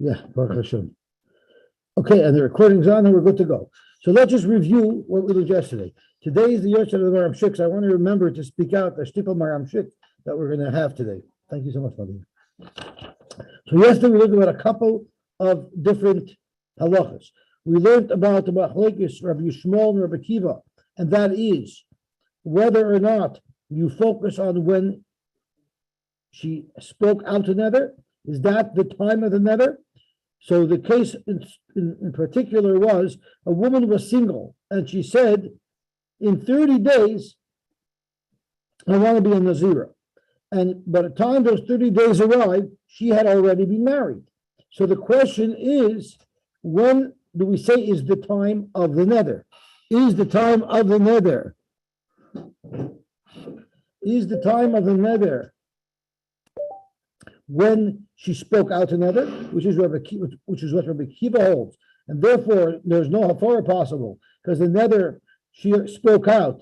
Yeah, Baruch Hashem. Okay, and the recording's on and we're good to go. So let's just review what we did yesterday. Today is the Yosy of the Maram Shik, so I want to remember to speak out the Shtipel Maram Shik that we're going to have today. Thank you so much, Mother. So yesterday we learned about a couple of different halachas. We learned about the Machlekes Rabbi Yishmael and Rabbi Kiva, and that is whether or not you focus on when she spoke out to Nether. Is that the time of the Nether? So the case in particular was a woman was single and she said, in 30 days, I want to be a Nazira. And by the time those 30 days arrived, she had already been married. So the question is, when do we say is the time of the Nether? Is the time of the Nether? Is the time of the Nether when she spoke out to Nether, which is what Rabbi Kiva holds, and therefore there's no hafara possible because the Nether she spoke out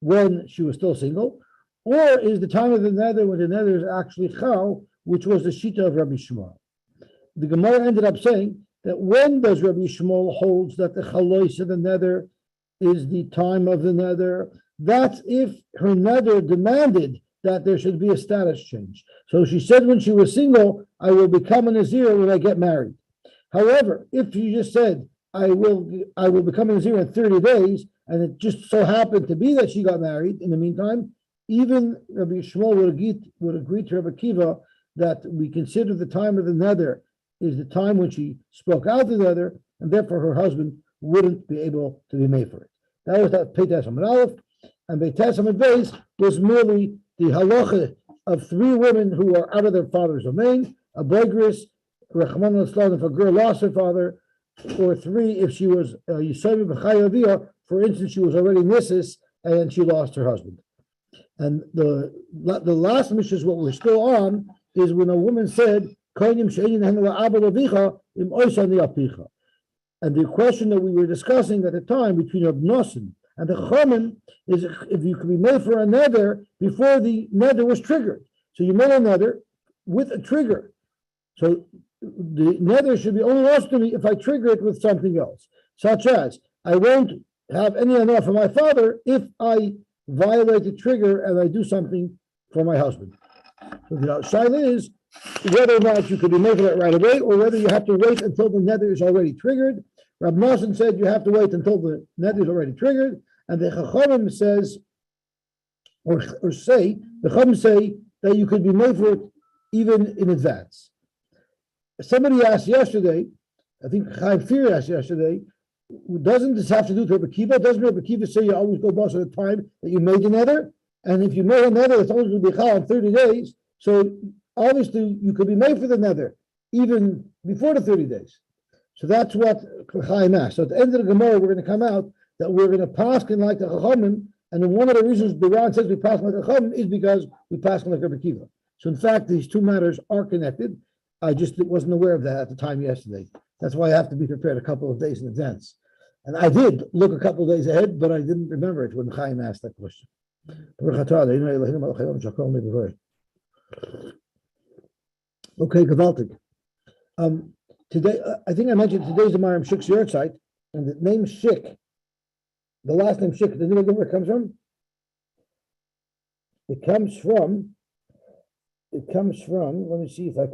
when she was still single, or is the time of the Nether when the Nether is actually chal, which was the shita of Rabbi Shmuel. The Gemara ended up saying that when does Rabbi Shmuel holds that the chalois of the Nether is the time of the Nether? That's if her Nether demanded that there should be a status change. So she said when she was single, I will become a Nazir when I get married. However, if she just said, I will become a Nazir in 30 days, and it just so happened to be that she got married in the meantime, even Rabbi Shmuel would agree to Rabbi Kiva that we consider the time of the Nether is the time when she spoke out the Nether, and therefore her husband wouldn't be able to be made for it. That was that Pei Tes Amud Aleph, and Pei Tes Amud Beis was merely the halacha of three women who are out of their father's domain, a boigris, Rechman al-Islam, if a girl lost her father, or three, if she was Yosy b'chayavia, for instance, she was already Mrs. and she lost her husband. And the last mission is what we're still on, is when a woman said, and the question that we were discussing at the time between Reb Nosson and the Chachamim is if you could be made for a nether before the nether was triggered. So you made a nether with a trigger. So the nether should be only lost to me if I trigger it with something else, such as I won't have any honor for my father if I violate the trigger and I do something for my husband. So the shaila is whether or not you could be made for that right away, or whether you have to wait until the nether is already triggered. Rab Nosson said you have to wait until the nether is already triggered, and the Chachamim says, the Chachamim say that you could be made for it even in advance. Somebody asked yesterday, I think Chaim Fir asked yesterday, doesn't this have to do with Rabbi Kiva? Doesn't Rabbi Kiva say you always go boss at the time that you made the nether? And if you made a nether, it's always going to be chal in 30 days. So obviously you could be made for the nether even before the 30 days. So that's what Chaim asked. So at the end of the Gemara, we're going to come out that we're going to paskin like the Chachamim, and then one of the reasons the Ran says we paskin like the Chachamim is because we paskin like Rabbi Kiva. So in fact, these two matters are connected. I just wasn't aware of that at the time yesterday. That's why I have to be prepared a couple of days in advance. And I did look a couple of days ahead, but I didn't remember it when Chaim asked that question. Okay, gewaltig. Today, I think I mentioned today's the Maram Shik's yard site, and the name Shik, the last name Shik, the name where it comes from? It comes from, let me see if I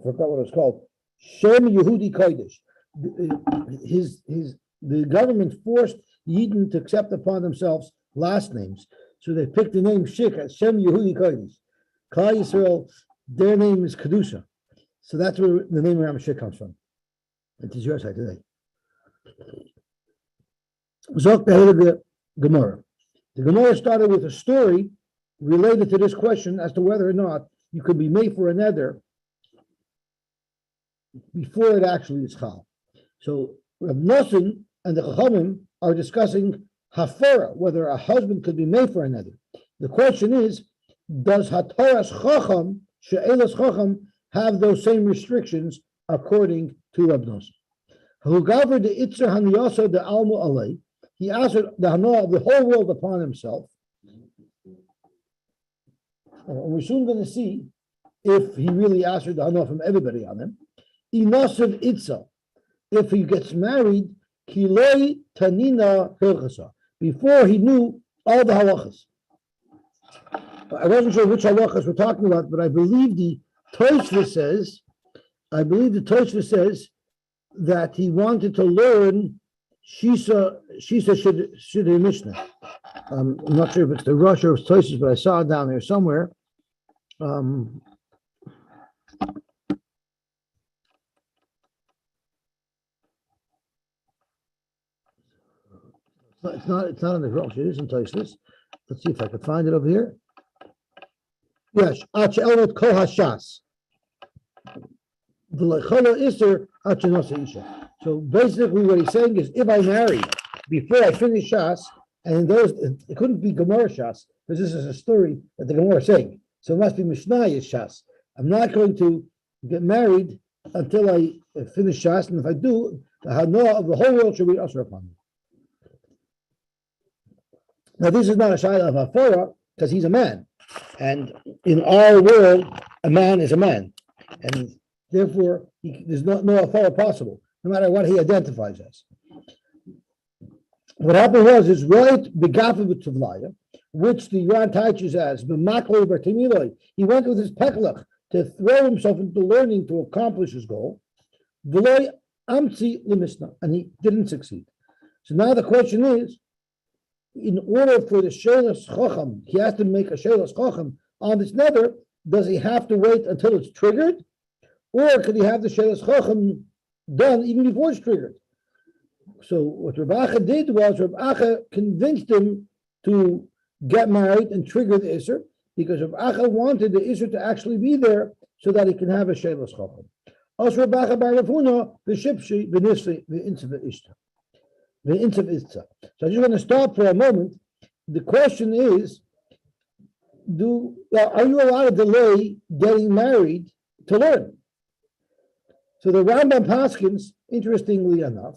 forgot what it was called. Shem Yehudi Kodesh. The government forced Yidden to accept upon themselves last names. So they picked the name Shik as Shem Yehudi Kodesh. Klal Yisrael, their name is Kedusha. So that's where the name Ram Shik comes from. It is your side today. Zok the Gemara. The Gemara started with a story related to this question as to whether or not you could be made for a nether before it actually is chal. So Reb Nosson and the Chachamim are discussing hafara, whether a husband could be made for a nether. The question is, does hataras chacham, she'elas chacham, have those same restrictions according to Reb Nosson? Who governed the itzer haniyasa the almu alei? He asked the hana of the whole world upon himself. And we're soon going to see if he really asked her to hana from everybody on him. Inasav itza, if he gets married, kilei tanina hilchasa, before he knew all the halachas. I wasn't sure which halachas we're talking about, but I believe the Tosfos says that he wanted to learn Shisa Shidei Mishnah. I'm not sure if it's the Rosh or Tosfos, but I saw it down there somewhere. It's not in the Rosh. It is in Tosfos. Let's see if I can find it over here. Yes, Elot Kol Hashas. So basically, what he's saying is, if I marry before I finish Shas, and it couldn't be Gemara Shas, because this is a story that the Gemara is saying. So it must be Mishnah Shas. I'm not going to get married until I finish Shas, and if I do, the Hana of the whole world should be Asher upon me. Now, this is not a Shaila of Hafara, because he's a man. And in our world, a man is a man. And therefore, there's no Hafara possible, no matter what he identifies as. What happened was, is right begafa b'tuvlaya, which the Ran teaches as b'maklei b'timiloi. He went with his peklach to throw himself into learning to accomplish his goal. V'loi amtzi l'misna, and he didn't succeed. So now the question is, in order for the shelas chacham, he has to make a shelas chacham on this nether. Does he have to wait until it's triggered, or could he have the shelas chacham done even before it's triggered? So what Rav Acha did was Rav Acha convinced him to get married and trigger the Isser, because Rav Acha wanted the Isser to actually be there so that he can have a shelas chacham. As Rav Acha bar Rav Huna v'shipshi v'nisri v'intzv ishta. So I just want to stop for a moment. The question is, are you allowed to delay getting married to learn? So the Rambam paskins, interestingly enough,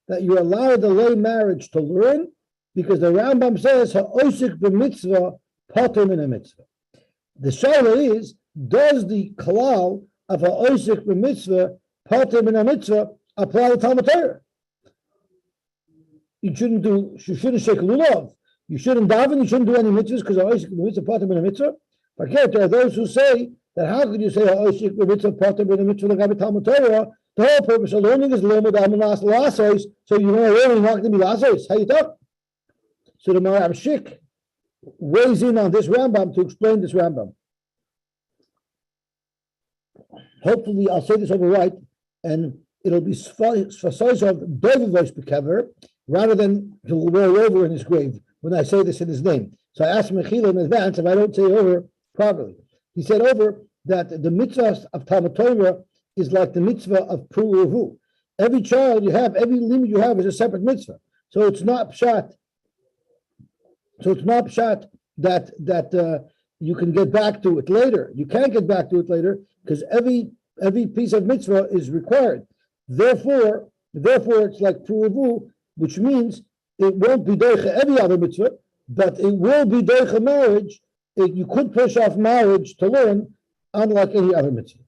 that you're allowed to delay marriage to learn, because the Rambam says, ha'osik b'mitzvah pater min ha'mitzvah. The shaila is, does the kalal of ha'osik b'mitzvah pater min ha'mitzvah apply to Talmud Torah? You shouldn't shake lulav. You shouldn't daven. You shouldn't do any mitzvahs because ha'osik b'mitzvah pater min ha'mitzvah. Forget, there are those who say that how could you say ha'osik b'mitzvah pater min ha'mitzvah l'gabe Talmud Torah? The whole purpose of learning is limud amanas lasos. So you know learning not going to be lasos. How you talk? So the Maram Shik weighs in on this Rambam to explain this Rambam. Hopefully, I'll say this over right, and it'll be sfasos of David Bekever, rather than to roll over in his grave when I say this in his name. So I asked Mechila in advance if I don't say over properly. He said over that the mitzvah of Talmud Torah is like the mitzvah of Pru'uhu. Every child you have, every limit you have is a separate mitzvah. So it's not pshat. That you can get back to it later. You can't get back to it later because every piece of mitzvah is required. Therefore, it's like Pru'uhu, which means it won't be deicha every other mitzvah, but it will be deicha marriage. You could push off marriage to learn, unlike any other mitzvah.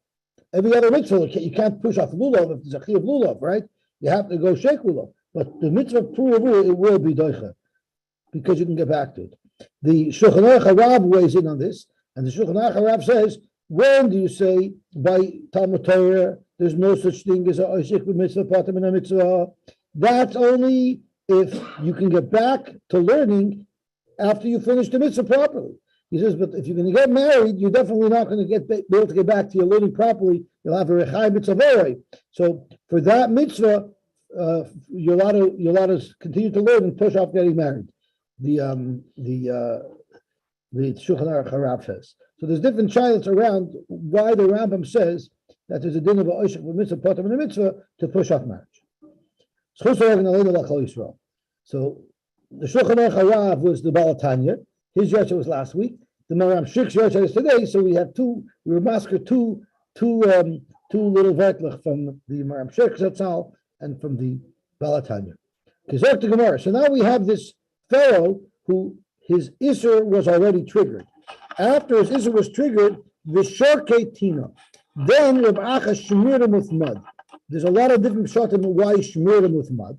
Every other mitzvah, you can't push off lulav if there's a chi of lulav, right? You have to go shake lulav. But the mitzvah of Pru'uhu, it will be deicha, because you can get back to it. The Shulchan Aruch Harav weighs in on this, and the Shulchan Aruch Harav says, when do you say by Talmud Torah there's no such thing as a oishik b'mitzvah pater min ha'mitzvah? That's only if you can get back to learning after you finish the mitzvah properly. He says, but if you're going to get married, you're definitely not going to be able to get back to your learning properly. You'll have a rechai mitzvah. So for that mitzvah, you're allowed to continue to learn and push off getting married. The Shulchan Aruch Harav says. So there's different shilots around why the Rambam says that there's a din of a oishik mitzvah pater min mitzvah to push off marriage. So the Shulchan Aruch Harav was the Baal Tanya. His yosha was last week. The Maram Shik's yosha is today. So we have two little vertlach from the Maram Shik Zatzal and from the Baal Tanya. So now we have this Pharaoh who his Isser was already triggered. After his Isser was triggered, v'shorkei tina. Then Reb Acha shmeared him with mud. There's a lot of different pshatim why he shmeared him with mud.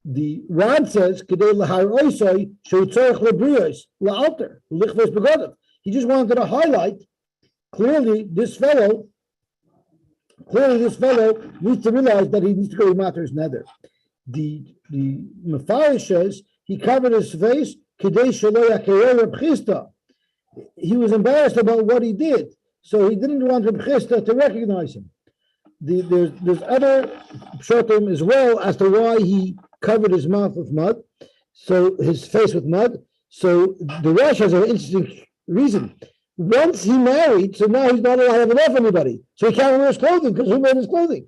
The Rad says, "Kedei lahar oisoi she'utzorich lebrios la'alter lichvos begodav." He just wanted to highlight clearly this fellow needs to realize that he needs to go to Mater's nether. The Mefarish says he covered his face. He was embarrassed about what he did, so he didn't want Reb Chisda to recognize him. There's other pshatim as well as to why he covered his mouth with mud, so his face with mud. So the Rosh has an interesting reason. Once he married, so now he's not allowed to have enough anybody. So he can't wear his clothing because who made his clothing?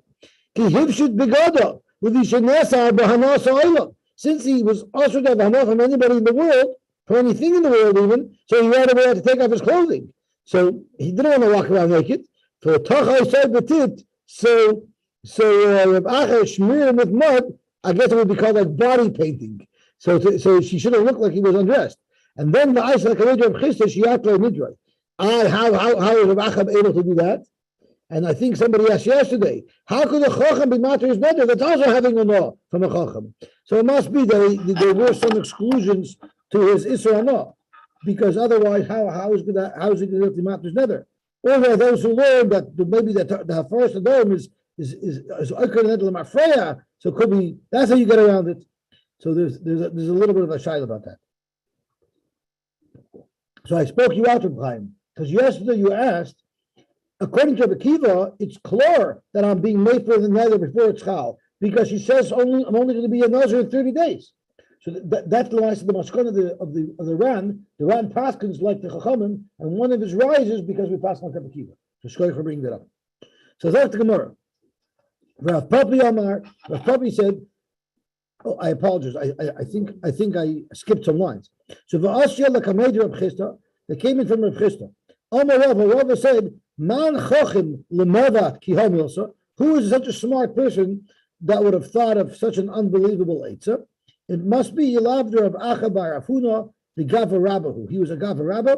Since he was usher to have enough from anybody in the world, for anything in the world even, so he right away had to take off his clothing. So he didn't want to walk around naked. So Reb Acha smeared him with mud. I guess it would be called like body painting. So she should have looked like he was undressed. And then the Aisha like Reb Chisda, she had to nidrei. How is Reb Acha able to do that? And I think somebody asked yesterday, how could a chacham be mater's neder? That's also having a law from a chacham. So it must be that there were some exclusions to his isra law, because otherwise, how is he going to be mater's neder? Or there are those who learn that maybe the first Nedarim is oker neder l'mafreya. So it could be that's how you get around it. So there's a little bit of a shayla about that. So I spoke you out of Chaim. Because yesterday you asked, according to Akiva, it's clear that I'm being made for the nether before it's chal, because she says I'm only going to be a nazir in 30 days. So that's the last of the maskana of the Ran. The Ran paskins like the Chachamim, and one of his rises because we pass on Akiva. So shkoy for bringing that up. So that's the Gemara. Rav Papi said, oh, I apologize. I think I skipped some lines. So v'asya l'kamed Reb Chisda, they came in from Reb Chisda. Rava said, Man chachim l'mavat ki hamilsa. Who is such a smart person that would have thought of such an unbelievable eitzah? It must be Yilavder of Acha bar Afuna, the Gava Rabbahu. He was a Gava Rabbah.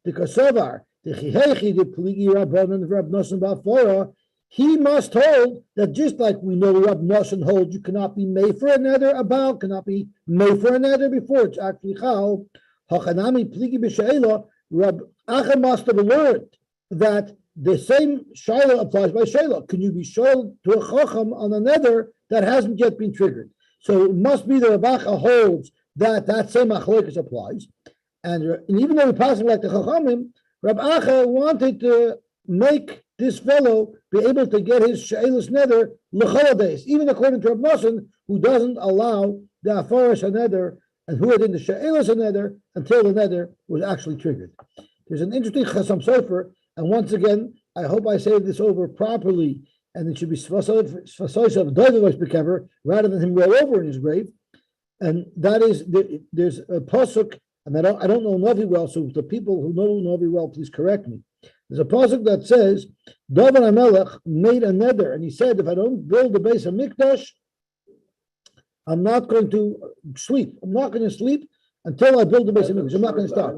The Kasavar, the Chihechi, the Pligi Rabbanan, Rab Nosson Bafora. He must hold that just like we know Rab Nosson holds, you cannot be made for another, a Baal cannot be made for another before it's actually Chal. Hachanami Pligi B'Sheila, Rab Acha must have learned that the same Shaila applies by Shaila. Can you be shown to a Chacham on a nether that hasn't yet been triggered? So it must be that Rab Acha holds that same Achloikus applies. And even though we pass him like the Chachamim, Rab Acha wanted to make this fellow be able to get his Shailas nether l'chol even according to Rab Nosson, who doesn't allow the Afarish nether and who had in the Shailas nether until the nether was actually triggered. There's an interesting Chasam Sofer, and once again, I hope I say this over properly, and it should be Svasoisav rather than him roll over in his grave. And that is, there's a pasuk, and I don't know Novi well, so the people who know Novi well, please correct me. There's a pasuk that says, David HaMelech made a nether, and he said, if I don't build the base of Mikdash, I'm not going to sleep. I'm not going to sleep until I build the base of Mikdash. I'm not going to stop.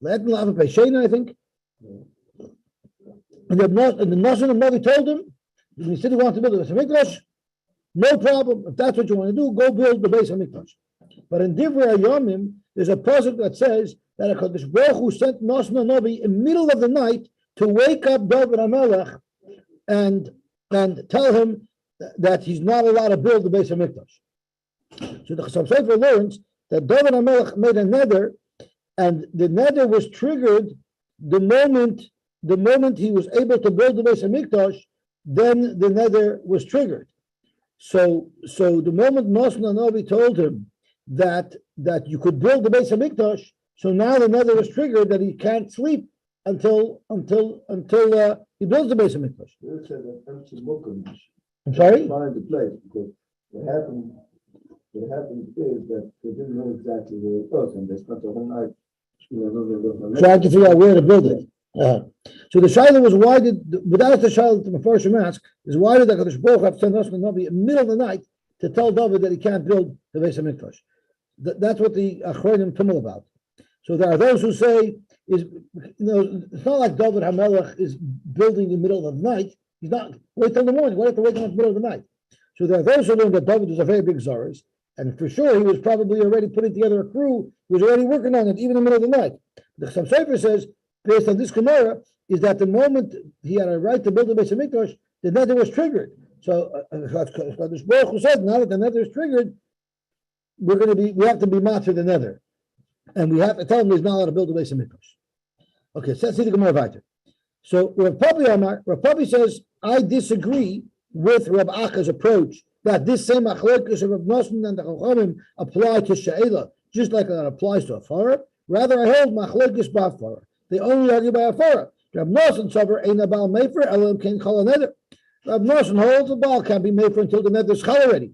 Let me have a Peshena, I think. And the Nosson of Novi told him, he said he wanted to build the base of Mikdash, no problem. If that's what you want to do, go build the base of Mikdash. But in Divrei Yomim, there's a pasuk that says that HaKadosh Baruch Hu sent Nosson Novi in the middle of the night to wake up David HaMelech and tell him that he's not allowed to build the base of Mikdash. So the Chasam Sofer learns that David HaMelech made a nether, and the nether was triggered the moment he was able to build the base of Mikdash. Then the nether was triggered. So the moment Nosson Novi told him that you could build the base of Mikdash, so now the nether was triggered that he can't sleep until he builds the base of Mikdash. I'm sorry? Find the place, because what happened is that they didn't know exactly where it was, and they spent the whole night trying to figure out where to build it. So the Shaila was, why did, without the Shaila to Mefarshim ask, is why did the Kadosh Baruch Hu have to send Nosson Novi in the middle of the night to tell David that he can't build the base of Mikdash? That's what the Achronim tumble about. So there are those who say is, it's not like David HaMelech is building in the middle of the night. He's not, wait till the morning, wait have to wait till the middle of the night. So there are those who learn that David was a very big Czarist, and for sure he was probably already putting together a crew, he was already working on it, even in the middle of the night. The Chassam Sofer says, based on this Gemara, is that the moment he had a right to build a Beis HaMikdash, the nether was triggered. So this Baruch Hu said, now that the nether is triggered, we have to be matzah the nether. And we have to tell him he's not allowed to build a Beis HaMikdash. Okay, so let's see the Gemara weiter. So Rav Papi says, I disagree with Rav Acha's approach that this same machlokes of Rav Nosson and the Chachamim apply to She'ela, just like that applies to Afara. Rather, I hold machlokes b'Afara. They only argue by Afara. Rav Nosson sover ein abal mefer elam ken chal nether. Rav Nosson holds the ball can't be made for until the nether is chal already.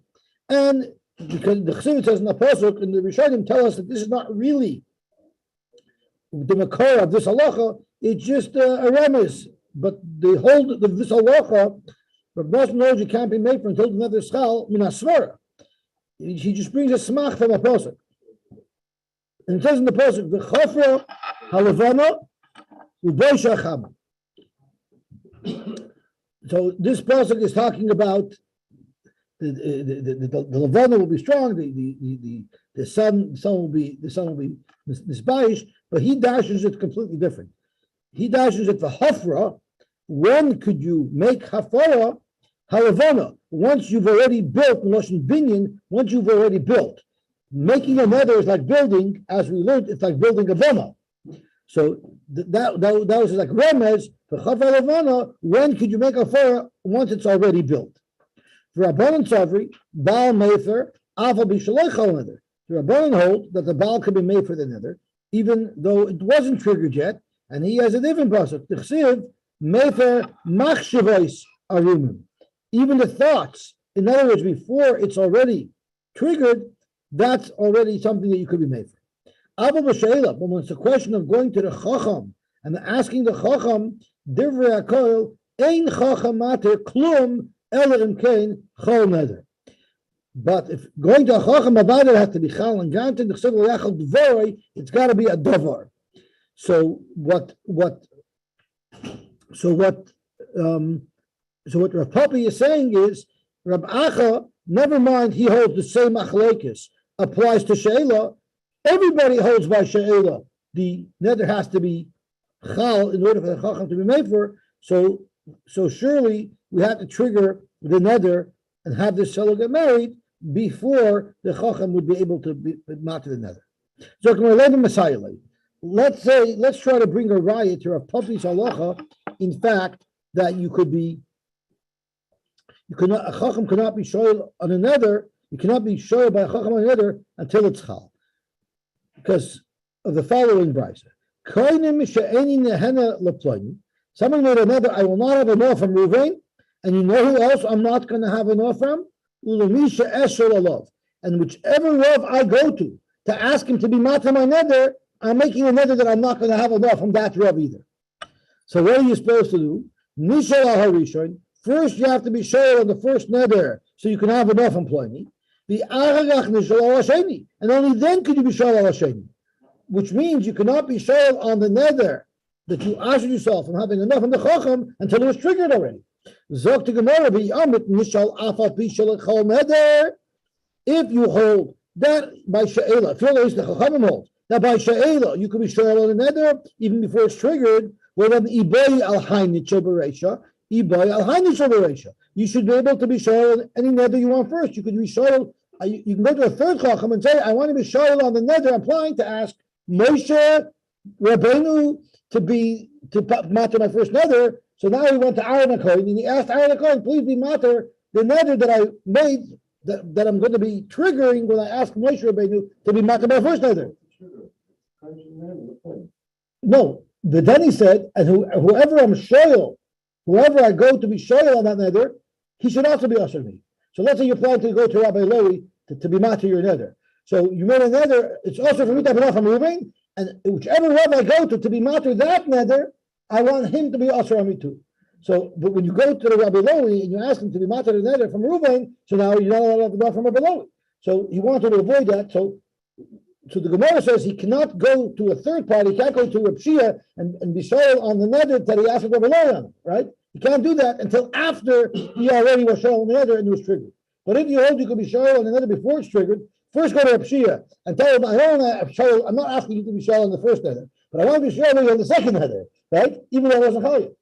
And because the Chassidus says in the Pasuk, and the Rishonim tell us that this is not really the makor of this halacha, it's just a remez. But they hold this halacha, Rav Nosson knows it can't be made for until the nether is chal min asvara. He just brings a smach from a Pasuk. And it says in the Pasuk, v'chafra halavana u'boisha chama. So this pasuk is talking about the Levana will be strong, the sun will be misbayish, but he dashes it completely different. He dashes it for hafra. When could you make hafara halavana? Once you've already built Lashon Binyan, once you've already built. Making a nether is like building, as we learned, it's like building a bama. So that was like remez for Chafar Levana. When could you make a fara once it's already built? For Rabbanan Tzavri, Baal Mefer, Aval B'Shalei Chal Nether. The Rabbanan hold that the Baal can be made for the nether, even though it wasn't triggered yet, and he has a different pasuk. T'chsiv Mefer Machshavos Arumim. Even the thoughts, in other words, before it's already triggered, that's already something that you could be made for. But when it's a question of going to the Chacham and asking the Chacham, Divrei HaKol, Ein Chacham Mater Klum Ela Im Kein Chol Neder. But if going to a Chacham about it has to be Chal and Gantin, it's got to be a Davar. So what Rav Papi is saying is, Rab Acha, never mind, he holds the same machlokes applies to She'ela. Everybody holds by She'ela. The nether has to be chal in order for the chacham to be made for. So surely we have to trigger the nether and have this fellow get married before the chacham would be able to be mat to the nether. So let's try to bring a raya to Rav Papi's halacha. In fact, that a chacham cannot be shoyl on a nether. You cannot be shoyl by a chacham on a nether until it's chal, because of the following brisa. Someone made another, I will not have enough from Ruvain, and you know who else I'm not going to have enough from? And whichever Rav I go to ask him to be mata my nether, I'm making a nether that I'm not going to have enough from that Rav either. So what are you supposed to do? First, you have to be shoyl on the first nether, so you can have enough employment. And only then could you be shoyl al hasheni, which means you cannot be shoyl on the nether that you asked yourself from having enough in the chacham until it was triggered already. If you hold that by she'ela, if you're the chachamim hold that by she'ela you could be shoyl on the nether even before it's triggered, well then ibay al haynit shabaresha. You should be able to be shoyl on any nether you want first. You could be shoyl. You can go to a third chacham and say, I want to be shoyl on the nether. I'm applying to ask Moshe Rabbeinu to matter my first nether. So now he went to Aaron HaKohen and he asked Aaron HaKohen, please be matter the nether that I made that I'm going to be triggering when I ask Moshe Rabbeinu to be matter my first nether. No, but then he said, and whoever I'm shoyl, whoever I go to be shoyl on that nether, he should also be usher me. So let's say you're planning to go to Rabbi Lowy to be matter your nether. So you made a nether, it's also for me to have enough from Reuven, and whichever Rabbi I go to be matter that nether, I want him to be usher on me too. So, but when you go to the Rabbi Lowy and you ask him to be matter the nether from Reuven, so now you're not allowed to have enough from Rabbi Lowy. So he wanted to avoid that. So So the Gemara says he cannot go to a third party, he can't go to Reb Shia and be shoyal on the neder that he asked for Rabbi on, right? He can't do that until after he already was shoyal on the neder and it was triggered. But if you hold you could be shoyal on the neder before it's triggered, first go to Reb Shia and tell him, I'm not asking you to be shoyal on the first neder, but I want to be shoyal on the second neder, right? Even though I wasn't chayav.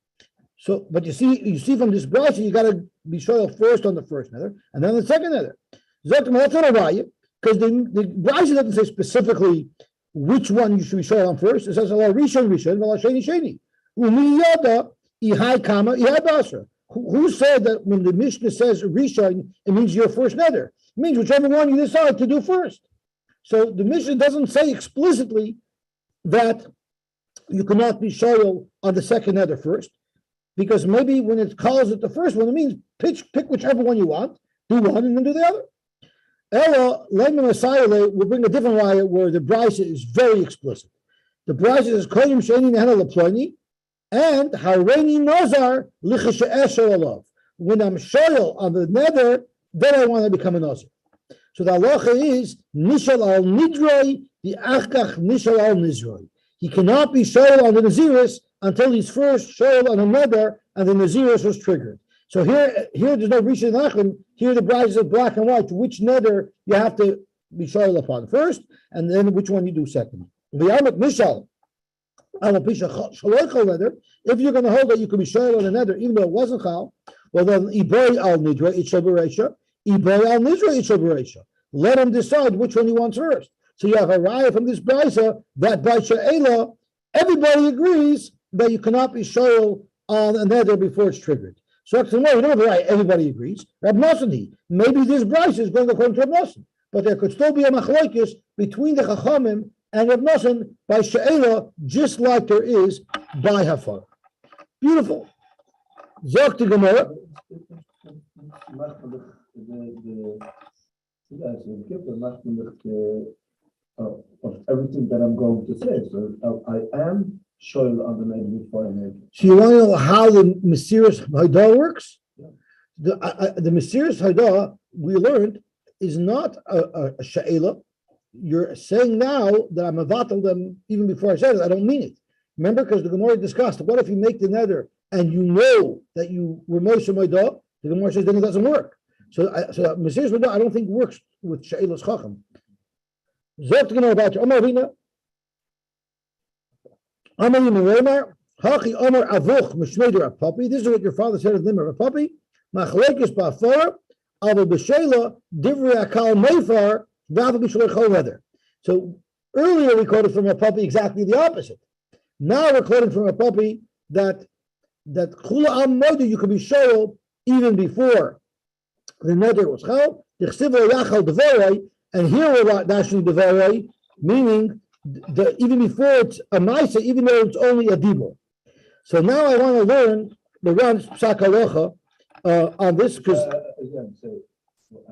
So, but you see from this brayso, you got to be shoyal first on the first neder and then the second neder. That's not a raya. Because the Brayso doesn't say specifically which one you should be shoyal on first. It says Allah Rishon Rishon, Allah Sheni Sheni. Umiyada ihai kama ihai basra. Who said that when the Mishnah says Rishon, it means your first neder? It means whichever one you decide to do first. So the Mishnah doesn't say explicitly that you cannot be shoyal on the second neder first, because maybe when it calls it the first one, it means pick whichever one you want, do one and then do the other. Ella, Lemon Asayale will bring a different raya where the Brayso is very explicit. The Brayso says, Koyim Sheni Nehena Leploni, and Hareini Nazar Lichashe Esher Alav. When I'm shoyal on the neder, then I want to become a Nazar. So the halacha is, Nishal al Nidroi, the Achkach Nishal al Nizroi. He cannot be shoyal on the Naziris until he's first shoyal on a neder, and the Naziris was triggered. So here there's no Rishon Nachman. Here the Brayso is black and white. Which neder you have to be shoyal upon first, and then which one you do second. If you're going to hold that you can be shoyal on a neder, even though it wasn't chal, well then iboy al nidra itchel bereisha, iboy al nidra itchel bereisha. Let him decide which one he wants first. So you have a raya from this Brayso that by she'ela, everybody agrees that you cannot be shoyal on a neder before it's triggered. So no, you don't have a right. Everybody agrees. Rab Nosson, maybe this Brayso is going according to Rab Nosson, but there could still be a machlokes between the Chachamim and Rab Nosson by she'ela, just like there is by hafar. Beautiful. Zok to Gemara. Of everything that I'm going to say, so I am shoyal on the neder before I make it. So you want to know how the Mesiras Haidah works? Yeah. The Mesiras Haidah we learned is not a she'ela. You're saying now that I'm avatal them even before I said it. I don't mean it. Remember, because the Gemara discussed, what if you make the neder and you know that you were Moshe Haidah? The Gemara says then it doesn't work. So Mesiras Haidah I don't think works with she'elas chacham. Zok to know about your Omar Rina. Amar Yimar, Hachi Omar Avuch Mishmeder a puppy. This is what your father said of them of a puppy. Machlekes Bafar, Abu Beshela, Divri Akal Meifar, Vavu Bishler Chol Leather. So earlier we quoted from a puppy exactly the opposite. Now we're quoting from a puppy that Chula Am Modu you could be shoyal even before the neder was chal. The Chsivah Yachal Devorei, and here we're actually Devorei, meaning even before it's a Maisa, even though it's only a Dibur. So now I want to learn the Ran Psak Halacha on this, because Again, so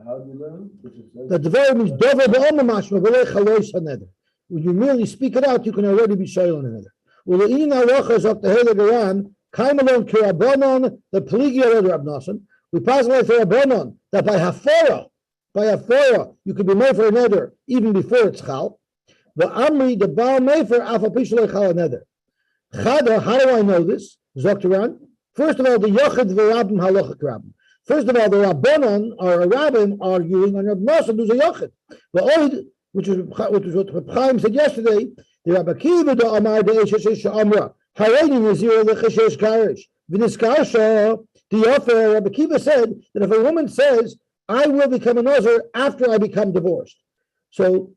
how do you learn? the Devorei means Dover B'Omer Mashma V'lei Chalois HaNeder. When you merely speak it out, you can already be shoyal on another. Well, the In Halacha is up the Heilig Ran, Kaimalon Kirabonon, the Peligia of Rab Nosson. We pass away for Rabbanon that by Hafara, you can be made for another even before it's chal. The Amri, the Baal Mefer, Alpha Pishlei Chal another. Chada, how do I know this? Zoktaran. First of all, the Yochid V'Rabim Halachik Rabbim. First of all, the Rabbanon or Rabbim arguing on Rab Nosson who's a Yochid. The Oid, which is what Chaim said yesterday, the Rabbi Kiva the Amar the Eshesh Amra. Hareini Nazir Lecheshesh Karish. V'Niskarsha. The offer, Rabbi Kiva said that if a woman says, I will become a Nazir after I become divorced. So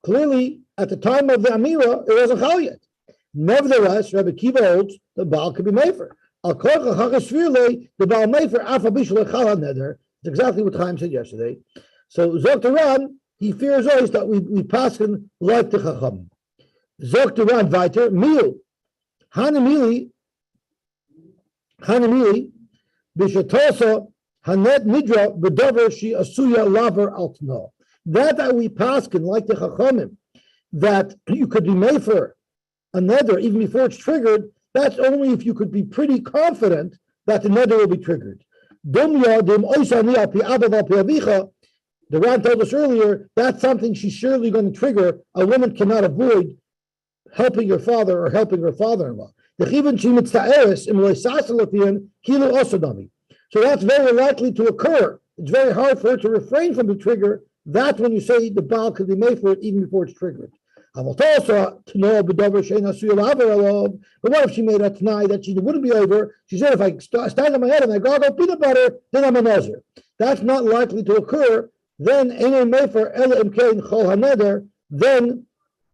clearly, at the time of the Amira, it wasn't chal yet. Nevertheless, Rabbi Kiva holds the Baal could be mefer. Al korcha chachas the Baal mefer afa bishul chal neder. It's exactly what Chaim said yesterday. So Zok Ran, he fears always that we pass him like the Chacham. Zok Ran weiter, Mil, Hanamili, Bishatosa, Hanet Nidra, Bedover, she Asuya Laver Altno. That we paskin like the Chachamim, that you could be made for a neder even before it's triggered. That's only if you could be pretty confident that the neder will be triggered. The Ran told us earlier that's something she's surely going to trigger. A woman cannot avoid helping her father or helping her father-in-law. So that's very likely to occur. It's very hard for her to refrain from the trigger. That's when you say the Baal could be made for it even before it's triggered. But what if she made a t'nai that she wouldn't be over? She said, if I stand on my head and I gargle peanut butter, then I'm a nazir. That's not likely to occur. Then then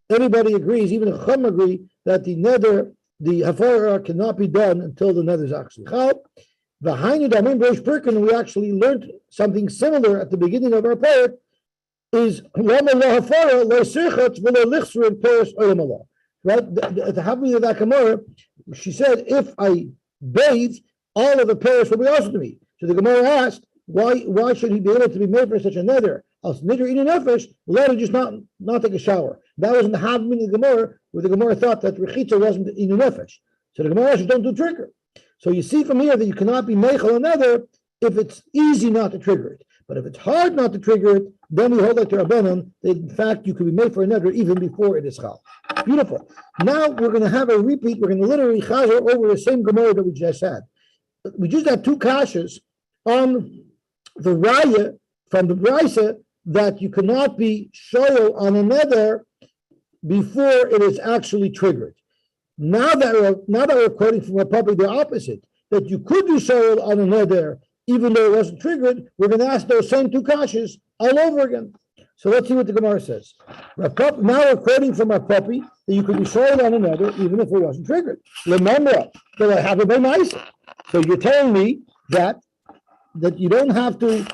everybody agrees, even the Chum agree, that the neder, the hafara cannot be done until the neder is actually chal. And we actually learned something similar at the beginning of our part. Is right? The happening of that Gemara, she said, if I bathe, all of the Paris will be also to me. So the Gemara asked, why should he be able to be made for such a neder? As neder in a nefesh, let him just not take a shower. That wasn't the happening of the Gemara, where the Gemara thought that rechitza wasn't in a nefesh. So the Gemara says, don't do trigger. So you see from here that you cannot be meichel a neder if it's easy not to trigger it. But if it's hard not to trigger it, then we hold like the Rabbanon that in fact you could be made for a neder even before it is chal. Beautiful. Now we're going to have a repeat. We're going to literally chazer over the same Gemara that we just had. We just had two kashas on the raya from the brisa that you cannot be shoyel on a neder before it is actually triggered. Now that we're quoting from a public the opposite, that you could be shoyel on a neder even though it wasn't triggered, we're going to ask those same two kashas all over again. So let's see what the Gemara says. Now we're quoting from our puppy that you could be shoyel on another even if it wasn't triggered. Remember that I have a very nice. So you're telling me that you don't have to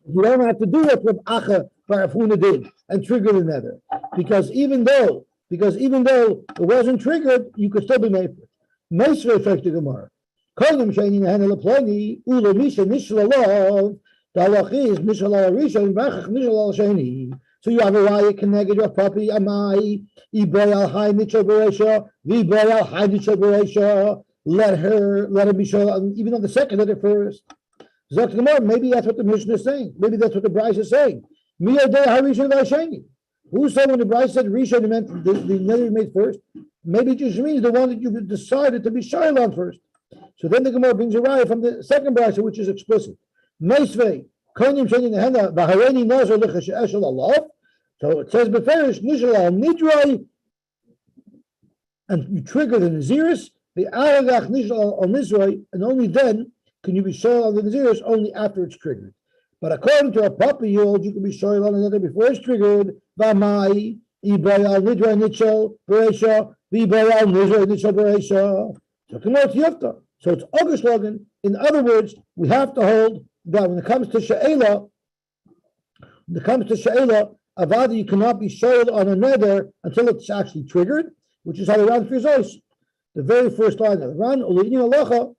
do it with Acha Barafuna did and trigger the nether. Because even though it wasn't triggered, you could still be made for it. Meisra affects the Gemara. So you have a raya connected your puppy, amai, al high mitchell beresha, al high mitchell beresha, let her be shown, even on the second or the first. Maybe that's what the Mishnah is saying. Maybe that's what the Bryce is saying. Who said when the Bryce said Rishon meant the nether made first? Maybe it just means the one that you decided to be shown on first. So then the Gemara brings a raya from the second brisa, which is explicit. Meisvei, konim shenin hena v'hareni nazar l'chashel alav. So it says beferish nishal al nidroi, and you trigger the naziris. The aragach nishal al nizroi, and only then can you be shoyel on the naziris, only after it's triggered. But according to a puppy yield, you can be shoyel on another before it's triggered. V'amai ibay al nidroi nitchel bereisha v'ibay al nidroi nitchel bereisha. So it's Augustlogan. In other words, we have to hold that when it comes to Sha'ela, Avada, you cannot be shoyel on a neder until it's actually triggered, which is how the Ran fears. The very first line of the Ran, Ulini Alacha,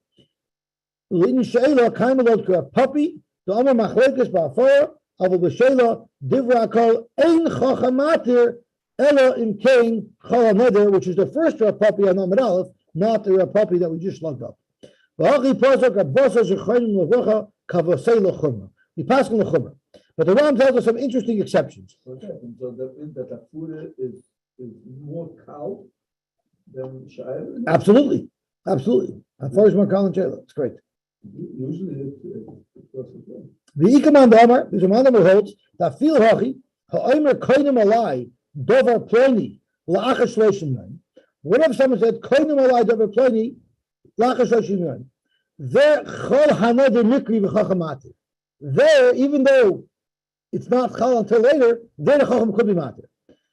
Ulini Sha'ela, Kaimalot to a puppy, the Amar Machlekes Ba'afara, Aval B'Sheila, Divra Kol, Ein Chachamatir, Ela Im Kain, Chal Neder, which is the first to a puppy on Amar Aleph, not the puppy that we just looked up. But the Ram tells us some interesting exceptions. Okay, so that means that a food is more cow than shayla? Absolutely. As far as more cow than shayla, it's great. Usually The Ikaman Damar, there's a man that holds that feel hachi, ha'omer koinim alai, dovar ploni, la'achas shloshim nine. What if someone said, koinim alai dovar ploni, la'achas shloshim nine? There, chol haneder mikri v'chachamati. There, even though it's not chal until later, then the chacham could be matir.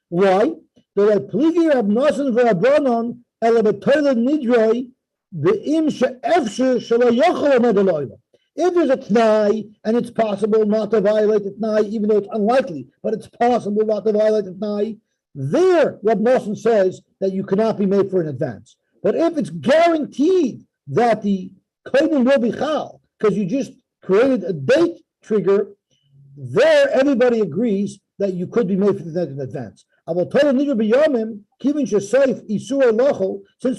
Why? The pligi Rab Nosson v'Rabbanon ele b'toiled nidroi v'im she'efshe shelo yochel haneder lo'ila. If there's a t'nai and it's possible not to violate the t'nai, even though it's unlikely, but it's possible not to violate the t'nai, there Rab Nosson says that you cannot be made for in advance. But if it's guaranteed that the koinim will be chal, because you just created a date trigger, there everybody agrees that you could be made for the in advance. Since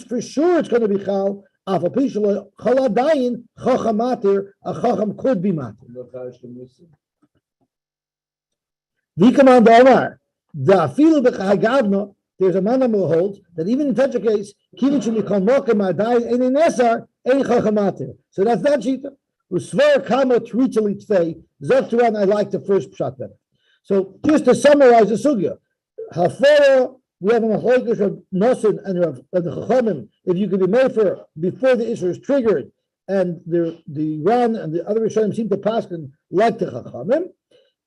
for sure it's going to be chal, a chacham could be matir. The command Omar, the afilu b'chagavna. There's a man who holds that even in such a case, so that's not cheetah. I like the first shot better. So just to summarize the sugya, hafara, we have a machlokes of Nosin and the Chachamim, if you could be made for before the issue is triggered, and the Ran and the other Rishonim seem to paskin like the Chachamim,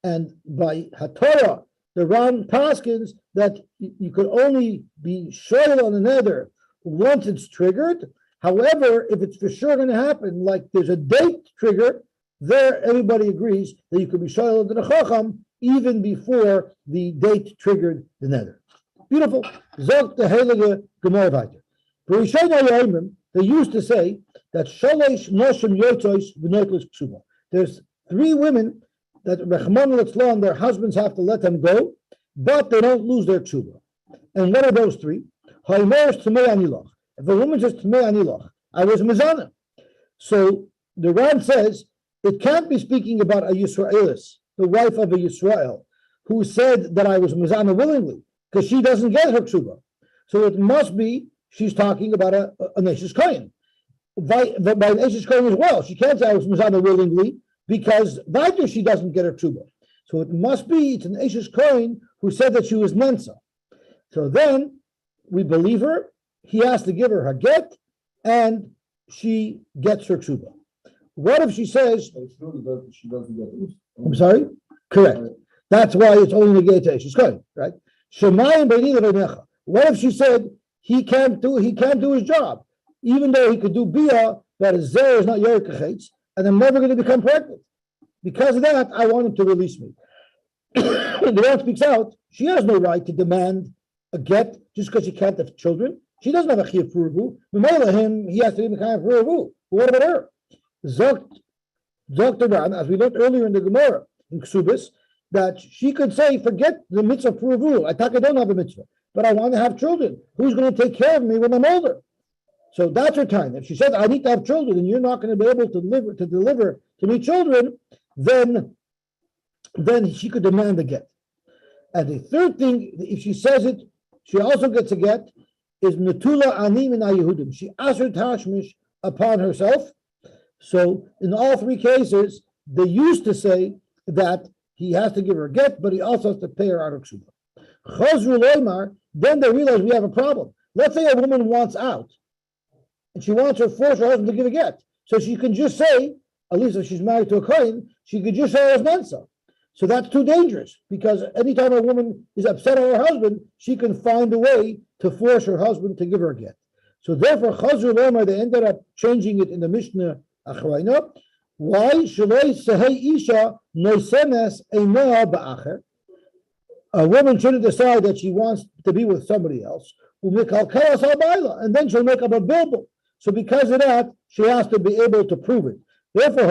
and by HaTorah, the Ran paskins that you could only be shoyl on the nether once it's triggered. However, if it's for sure going to happen, like there's a date trigger, there everybody agrees that you could be shoyl on the Chacham even before the date triggered the nether. Beautiful. Zog the heilige Gemara weiter. For they used to say that shalosh noshim yotzos v'notlis ksuba. There's 3 women that Rechman Litzlan, their husbands have to let them go, but they don't lose their tshuva. And what are those 3? If a woman says Tmei Anilach, I was Mizana. So the Ran says it can't be speaking about a Yisraelis, the wife of a Yisrael, who said that I was Mizana willingly, because she doesn't get her tshuva. So it must be she's talking about an Eshes Kohen. By an Eshes Kohen as well. She can't say I was Mizana willingly, because weiter she doesn't get her tshuva. So it must be it's an Eshes Kohen who said that she was Nensa. So then we believe her. He has to give her get, and she gets her tshuva. What if she says she doesn't get it? I'm sorry? Correct. That's why it's only negate to Eshes Kohen, right? Shemayim beini levenecha. What if she said he can't do his job, even though he could do bia, but his zer is not yerikachetz, and I'm never going to become pregnant. Because of that, I want him to release me. The Ran speaks out. She has no right to demand a get just because she can't have children. She doesn't have a chiyuv furuvu. Him, he has to be kind of furuvu. What about her? Zok the Ran, as we learned earlier in the Gemara in Ksubis, that she could say, forget the mitzvah furuvu. I don't have a mitzvah, but I want to have children. Who's going to take care of me when I'm older? So that's her time. If she says, I need to have children, and you're not going to be able to deliver to me children, then she could demand a get. And the third thing, if she says it, she also gets a get, is Netula Ani Min HaYehudim. She asher tashmish upon herself. So in all 3 cases, they used to say that he has to give her a get, but he also has to pay her out of kshuba. Chazru loymar, then they realize we have a problem. Let's say a woman wants out, and she wants to force her husband to give a get. So she can just say, at least if she's married to a kohen, she could just say as mensa. So that's too dangerous, because anytime a woman is upset at her husband, she can find a way to force her husband to give her a get. So therefore, Chazru loymar, they ended up changing it in the Mishnah Achrayna. Why? Shaloi sehei isha noisenes einah ba'acher. A woman shouldn't decide that she wants to be with somebody else. And then she'll make up a bilbo. So because of that, she has to be able to prove it. Therefore,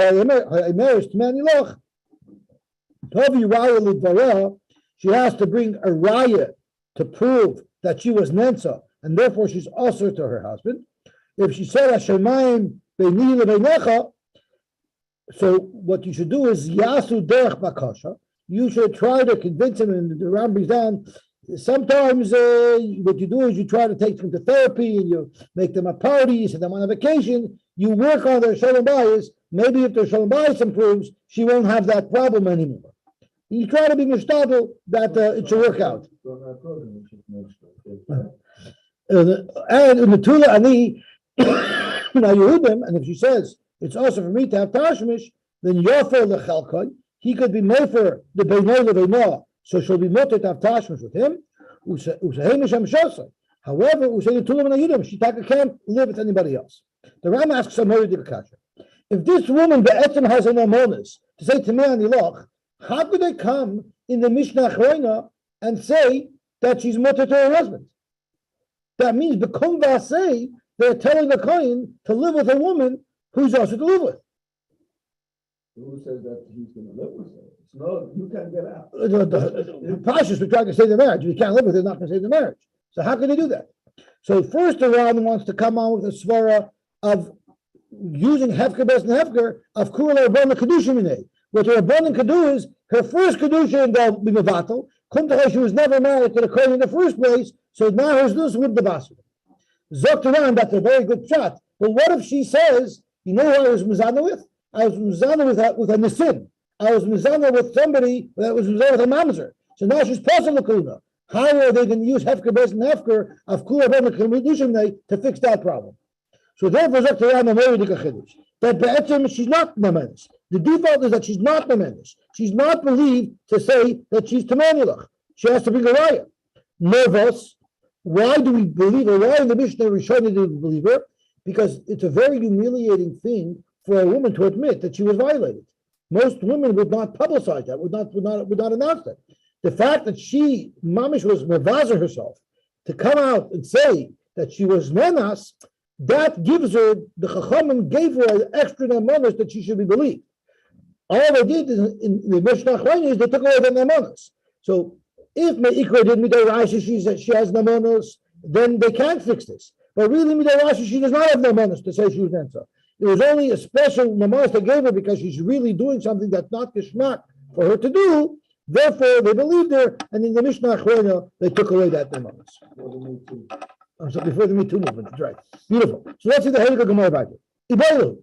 she has to bring a raya to prove that she was Nensa, and therefore she's also to her husband. If she said Hashemayim beini levenecha, so what you should do is Yasu derech bakasha. You should try to convince him, and the Ram brings down. Sometimes what you do is you try to take them to therapy, and you make them a party, you send them on a vacation. You work on their shalom bayis. Maybe if their shalom bayis improves, she won't have that problem anymore. You try to be mishtadel that it should work out. And in the Tula Ani, and if she says it's also for me to have tashmish, then Yofer lechalkoi, he could be made for the beinay leveina, so she'll be mutter to have tashmish with him. However, she can't live with anybody else. The Ram asks a Mori Dikasha. If this woman be'etzem has an amonis to say to me aniloch, how could they come in the Mishnah Achroina and say that she's mutter to her husband? That means the Kumva say they're telling the Kohen to live with a woman who's also to live with. Who says that he's going to live with her? No, you can't get out. The Pashas were trying to save the marriage. If you can't live with her, not going to save the marriage. So how can they do that? So first, the Ram wants to come on with a svara of using hefker bes and hefker of kurla ben the kedusha minay. What the Rabbanan could do is, her first Kedusha and they'll be Mevatel, come to her, she was never married to the Kohen in the first place, so now her Znus with the Basra. Zoktaran, that's a very good shot. But what if she says, you know who I was Mizana with? I was Mizana with a Nisim. I was Mizana with somebody that was Mizana with a Mamzer. So now she's possible Kuna. How are they going to use Hefker based on Hefker of Kula Ben Kedusha to fix that problem? So therefore, Zoktaran, the Mori Dikachidus. That Be'etzim, she's not Namenis. The default is that she's not Namenis. She's not believed to say that she's Tamanulach. She has to bring a raya. Nervous. Why do we believe her? Why in the Mishnah Rishonah do we believe her? Because it's a very humiliating thing for a woman to admit that she was violated. Most women would not publicize that, would not announce that. The fact that she, Mamish, was mevazer herself to come out and say that she was nenas, that gives her, the Chachamim gave her an extra nemanos that she should be believed. All they did in the Mishnah Achrayim is they took away the nemanos. So if Me'ikra did Midei Rashi, she has nemanos, then they can't fix this. But really, Midei Rashi, she does not have nemanos to say she was nensa. It was only a special nemanos they gave her because she's really doing something that's not geschmack for her to do. Therefore, they believed her, and in the Mishnah Achrayim, they took away that nemanos. So before the Me Too movement, that's right. Beautiful. So let's see the Heilige Gemara about it. Ibailu.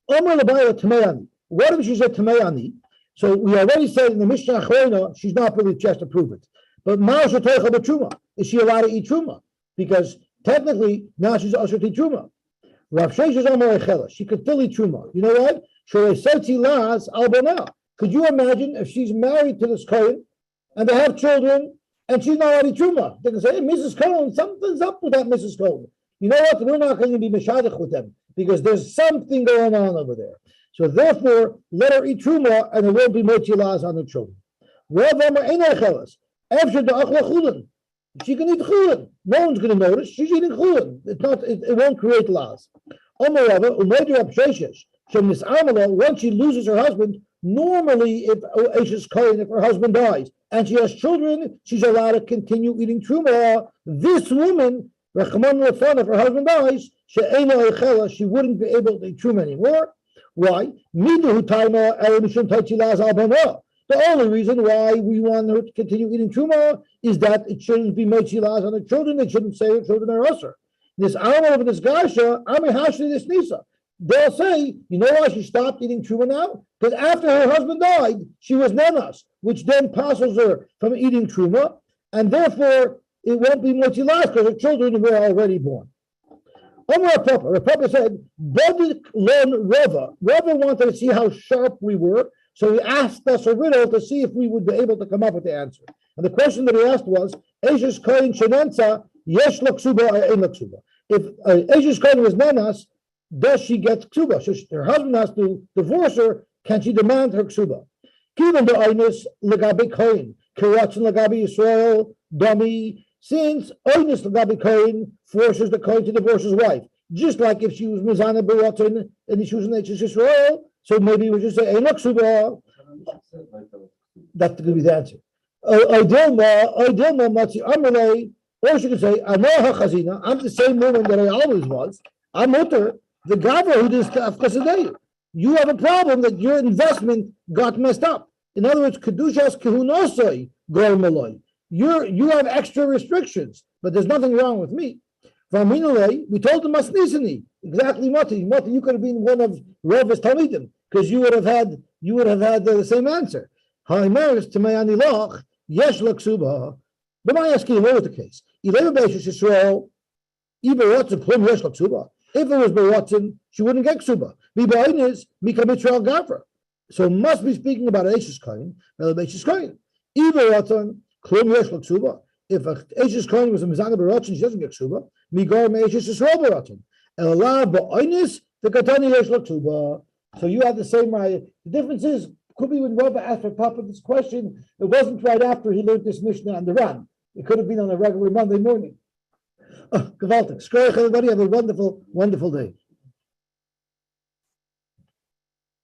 Omer Lebayla Tameani. What if she said Tameani? So we already said in the Mishnah Achrayim, she's not believed, she has to prove it. But Ma'asha Toicha B'Truma. Is she allowed to eat Truma? Because technically, now she's also to eat Truma. Rav Sheish is Omer Echela. She could still eat Truma. You know what? Could you imagine if she's married to this Kohen and they have children and she's not already Truma? They can say, hey, Mrs. Cohen, something's up with that Mrs. Cohen. You know what? We're not going to be Meshadich with them because there's something going on over there. So therefore, let her eat Truma and it won't be Mochilaz on the children. She can eat chulin. No one's going to notice. She's eating chulin. It won't create laws. Once she loses her husband, normally if her husband dies and she has children, she's allowed to continue eating truma. This woman, if her husband dies, she wouldn't be able to eat truma anymore. Why? The only reason why we want her to continue eating truma is that it shouldn't be mochilas on the children. They shouldn't say her children are usher. This Amar of this Gasha, this Nisa. They'll say, you know why she stopped eating truma now? Because after her husband died, she was nenas, which then passes her from eating truma, and therefore it won't be mochilas because her children were already born. Omar Papa said, Bodik lon Rava. Rava wanted to see how sharp we were. So he asked us a riddle to see if we would be able to come up with the answer. And the question that he asked was, Eishes Kohen Shenenza, Yesh Laksuba or Ein Laksuba. If Eishes Kohen was nenas, does she get ksuba? So her husband has to divorce her. Can she demand her ksuba? Given the oinus legabi Kohen, kiratzin legabi Yisrael, dummy. Since oinus legabi Kohen forces the Kohen to divorce his wife, just like if she was mizana beratzin and she was in Yisrael. So maybe we should say, Ein Laksuba. That's going to be the answer. Or she could say, I'm the same woman that I always was. I'm mutter, the Gavra who does Afkasadei. You have a problem that your investment got messed up. In other words, Kedushas Kehunosoi Gor Maloi. You have extra restrictions, but there's nothing wrong with me. We told him Masnisani. Exactly, Mati, you could have been one of Rav's Talmidim because you would have had the same answer. Yesh Laksuba. But I ask you, what was the case? If it was Baratzin, she wouldn't get Ksuba. So must be speaking about Eishes Kohen, Eishes Kohen. If Eishes Kohen was a Mizana Baratzin, she doesn't get Ksuba. Migar Meishes Yisrael Baratzin. So you have the same right. The difference is, could be when Rabbi asked for Papa this question, it wasn't right after he learned this Mishnah on the run. It could have been on a regular Monday morning. Gewaltig. Everybody have a wonderful, wonderful day.